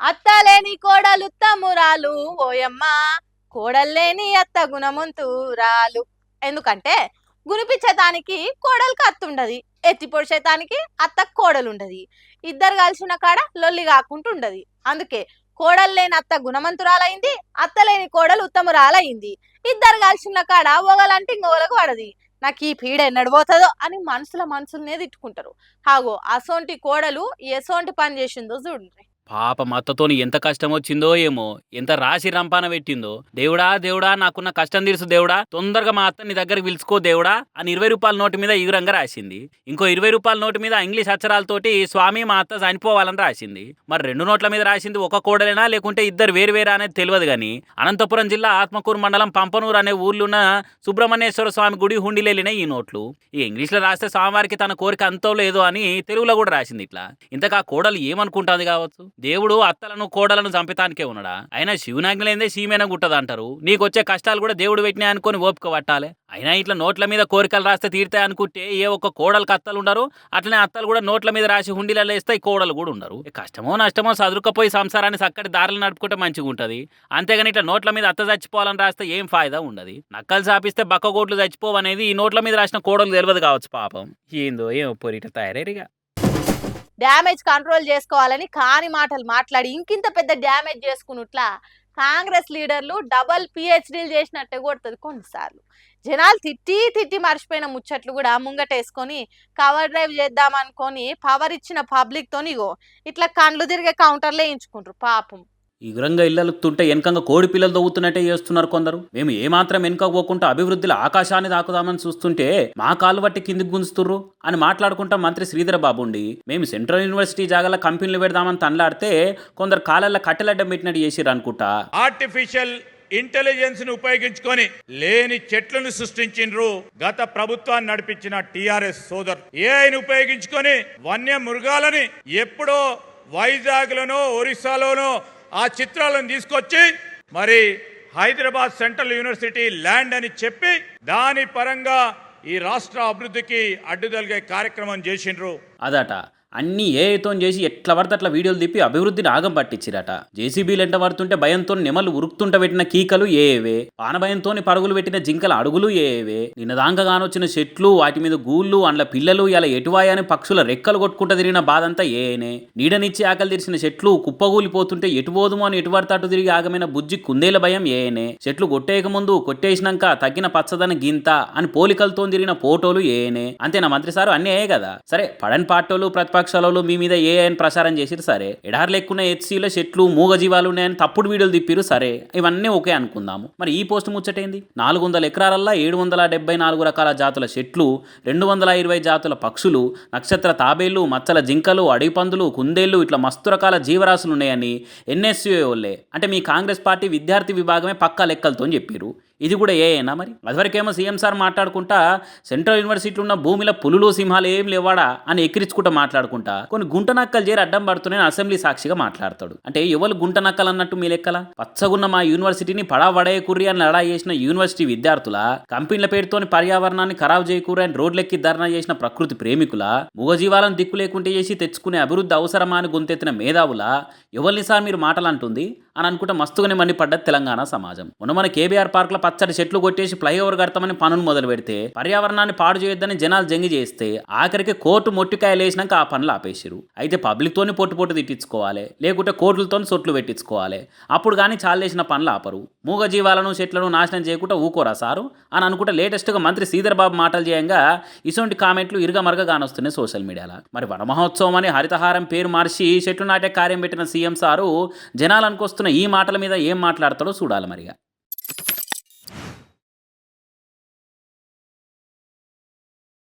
అత్తలేని కోడలుత్తమురాలు ఓయమ్మ, కోడల్లేని అత్త గుణముంతురాలు. ఎందుకంటే గునిపించేతానికి కోడలికి అత్త ఉండదు, ఎత్తి పొడిచేతానికి అత్త కోడలుండది. ఇద్దరు కలిసిన కాడ లొల్లి కాకుండా ఉండదు. అందుకే కోడలు లేని అత్త గుణమంతురాలైంది, అత్త లేని కోడలు ఉత్తమురాలైంది. ఇద్దరు కలిసిన కాడ ఒగలంటే ఇంకొగలకు పడది. నాకు ఈ పీడ ఎన్నడు పోతుందో అని మనసులనే తిట్టుకుంటారు. హాగో అసోంటి కోడలు ఎసోంటి పని చేసిందో చూడండి. పాపం అత్తతోని ఎంత కష్టం వచ్చిందో ఏమో, ఎంత రాసి రంపాన పెట్టిందో. దేవుడా దేవుడా నాకున్న కష్టం తీర్చు దేవుడా, తొందరగా మా అత్త నీ దగ్గరికి పిలుచుకో దేవుడా అని 20 రూపాయల నోటు మీద ఈగురంగా రాసింది. ఇంకో 20 రూపాయల నోటు మీద ఇంగ్లీష్ అక్షరాలతోటి స్వామి మా అత్త చనిపోవాలని రాసింది. మరి 2 నోట్ల మీద రాసింది ఒక కోడలేనా లేకుంటే ఇద్దరు వేరువేరా అనేది తెలియదు గాని అనంతపురం జిల్లా ఆత్మకూరు మండలం పంపనూరు అనే ఊర్లున్న సుబ్రహ్మణ్యేశ్వర స్వామి గుడి హుండీలెళ్ళిన ఈ నోట్లు. ఈ ఇంగ్లీష్లో రాస్తే స్వామివారికి తన కోరిక అంతో లేదో అని తెలుగులో కూడా రాసింది ఇట్లా. ఇంతకా కోడలు ఏమనుకుంటుంది కావచ్చు, దేవుడు అత్తలను కోడలను చంపితానికే ఉన్నాడా? అయినా శివునాజ్ఞ లేదే సీమేన గుట్టదు అంటారు. నీకొచ్చే కష్టాలు కూడా దేవుడు పెట్టినా అనుకొని ఓపిక పట్టాలి. అయినా ఇట్లా నోట్ల మీద కోరికలు రాస్తే తీరుతాయి అనుకుంటే ఏ ఒక్క కోడలకు అత్తలు ఉండరు, అట్లనే అత్తలు కూడా నోట్ల మీద రాసి హుండీలలో వేస్తే కోడలు కూడా ఉండరు. కష్టమో నష్టమో చదురుకపోయి సంసారాన్ని చక్కటి దారులు నడుపుకుంటే మంచిగా ఉంటది. అంతేగాని ఇట్లా నోట్ల మీద అత్త చచ్చిపోవాలని రాస్తే ఏం ఫాయిదా ఉండదు. నక్కలు చాపిస్తే బక్కగోట్లు చచ్చిపోవనేది ఈ నోట్ల మీద రాసిన కోడలు తెలియదు కావచ్చు పాపం. ఏందో ఏమో పొరిట తయారీగా డ్యామేజ్ కంట్రోల్ చేసుకోవాలని కాని మాటలు మాట్లాడి ఇంకింత పెద్ద డ్యామేజ్ చేసుకున్నట్లా కాంగ్రెస్ లీడర్లు డబల్ పిహెచ్డీలు చేసినట్టే కొడుతుంది. కొన్నిసార్లు జనాలు తిట్టి మర్చిపోయిన ముచ్చట్లు కూడా ముంగటేసుకొని కవర్ డ్రైవ్ చేద్దామనుకొని పవర్ ఇచ్చిన పబ్లిక్ తోనిగో ఇట్లా కండ్లు తిరిగే కౌంటర్లే ఎంచుకుంటారు పాపం. ఈగురంగా ఇళ్ళలుతుంటే వెనకంగా కోడి పిల్లలు దవ్వుతున్నట్టే చేస్తున్నారు కొందరు. మేము ఏమాత్రం వెనుకపోకుండా అభివృద్ధిలో ఆకాశాన్ని దాకుదామని చూస్తుంటే మా కాళ్ళు బట్టి కిందికి గుంజుతుర్రు అని మాట్లాడుకుంటా మంత్రి శ్రీధర బాబు ఉండి, మేము సెంట్రల్ యూనివర్సిటీ జాగాల కంపెనీలు పెడదామని తనలాడితే కొందరు కాళ్ళల్లో కట్టెలడ్డం పెట్టినట్టు చేసిర్రు అనుకుంటా. ఆర్టిఫిషియల్ ఇంటెలిజెన్స్ ను ఉపయోగించుకొని లేని చెట్లను సృష్టించిండ్రు గత ప్రభుత్వాన్ని నడిపించిన టిఆర్ఎస్ సోదరు. ఏఐని ఉపయోగించుకొని వన్య మృగాలని ఎప్పుడో వైజాగ్ లోనో ఒరిస్సాలోనో ఆ చిత్రాలను తీసుకొచ్చి మరి హైదరాబాద్ సెంట్రల్ యూనివర్సిటీ ల్యాండ్ అని చెప్పి దాని పరంగా ఈ రాష్ట్ర అభివృద్ధికి అడ్డుదలిగే కార్యక్రమం చేసిండ్రు. అదట అన్నీ ఏఐతో చేసి ఎట్లా పడితే అట్లా వీడియోలు తిప్పి అభివృద్ధిని ఆగం పట్టించిరట. జేసీబీలు ఎంట పడుతుంటే భయంతో నెమలు ఉరుకుతుంట పెట్టిన కీకలు ఏవే, పానభయంతో పరుగులు పెట్టిన జింకల అడుగులు ఏవే, నిన్నదాంకగానొచ్చిన చెట్లు వాటి మీద గూళ్ళు అండ్ల పిల్లలు ఇలా ఎటువాయని పక్షుల రెక్కలు కొట్టుకుంటూ తిరిగిన బాధంతా ఏనే, నీడనిచ్చి ఆకలి తెరిచిన చెట్లు కుప్పగూలిపోతుంటే ఎటుపోదుమో అని ఎటువడతాటు తిరిగి ఆగమైన బుజ్జి కుందేల భయం ఏనే, చెట్లు కొట్టేయక ముందు కొట్టేసినాక తగ్గిన పచ్చదన గింత అని పోలికలతో తిరిగిన ఫోటోలు ఏనే. అంతేనా మంత్రి సారు? అన్నీ ఏ కదా. సరే పడని పార్టీలు ప్రతిపక్షాలు మీ మీద ఏ అని ప్రచారం చేసిరు సరే, ఎడార్లు ఎక్కువ హెచ్సీలో చెట్లు మూగజీవాలు ఉన్నాయని తప్పుడు వీడియోలు తిప్పిరు సరే, ఇవన్నీ ఓకే అనుకుందాము. మరి ఈ పోస్ట్ ముచ్చటైంది? 400 ఎకరాలల్లో 774 రకాల జాతుల చెట్లు, 220 జాతుల పక్షులు, నక్షత్ర తాబేళ్లు, మచ్చల జింకలు, అడవి పందులు, కుందేళ్లు ఇట్లా మస్తు రకాల జీవరాశులు ఉన్నాయని ఎన్ఎస్యూఏ వాళ్ళే అంటే మీ కాంగ్రెస్ పార్టీ విద్యార్థి విభాగమే పక్కా లెక్కలతో చెప్పిరు. ఇది కూడా ఏనా మరి? అదివరకేమో సీఎం సార్ మాట్లాడుకుంటా సెంట్రల్ యూనివర్సిటీలో ఉన్న భూమిలో పులులు సింహాలు ఏం లేవాడా అని ఎక్కిరించుకుంటా మాట్లాడుకుంటా కొన్ని గుంట నక్కలు చేరి అడ్డం పడుతున్నాయని అసెంబ్లీ సాక్షిగా మాట్లాడతాడు. అంటే ఎవరు గుంట నక్కలు అన్నట్టు మీ లెక్కల? పచ్చగున్న మా యూనివర్సిటీని పడవడేయకుర్రి అని లడా చేసిన యూనివర్సిటీ విద్యార్థుల, కంపెనీల పేరుతోని పర్యావరణాన్ని ఖరాబు చేయకూరి అని రోడ్లెక్కి ధర్నా చేసిన ప్రకృతి ప్రేమికుల, మూగజీవాలను దిక్కు లేకుంటే చేసి తెచ్చుకునే అభివృద్ధి అవసరమా అని గొంతెత్తిన మేధావుల ఎవరిని సార్ మీరు మాటలు అంటుంది అని అనుకుంటే మస్తుగానే మండిపడ్డది తెలంగాణ సమాజం. మన కేబీఆర్ పార్క్ లో పచ్చడి చెట్లు కొట్టేసి ఫ్లైఓవర్ కడతామని పనులు మొదలు పెడితే, పర్యావరణాన్ని పాడు చేయొద్దని జనాలు జంగి చేస్తే ఆఖరికి కోర్టు మొట్టికాయలు వేసినాక ఆ పనులు ఆపేసిరు. అయితే పబ్లిక్ తోని పొట్టు తిట్టించుకోవాలి, లేకుంటే కోర్టులతో సొట్లు పెట్టించుకోవాలి, అప్పుడు కానీ చాలేసిన పనులు ఆపరు. మూగజీవాలను చెట్లను నాశనం చేయకుండా ఊకోరా సారు అని అనుకుంటే లేటెస్ట్గా మంత్రి శ్రీధర్ బాబు మాటలు చేయంగా ఇటువంటి కామెంట్లు ఇరుగమరగ కానొస్తున్నాయి సోషల్ మీడియాలో. మరి వన మహోత్సవం అని హరితహారం పేరు మార్చి చెట్లు నాటే కార్యం పెట్టిన సీఎం సారు జనాలు అనుకొస్తున్న ఈ మాటల మీద ఏం మాట్లాడతాడో చూడాలి మరిగా.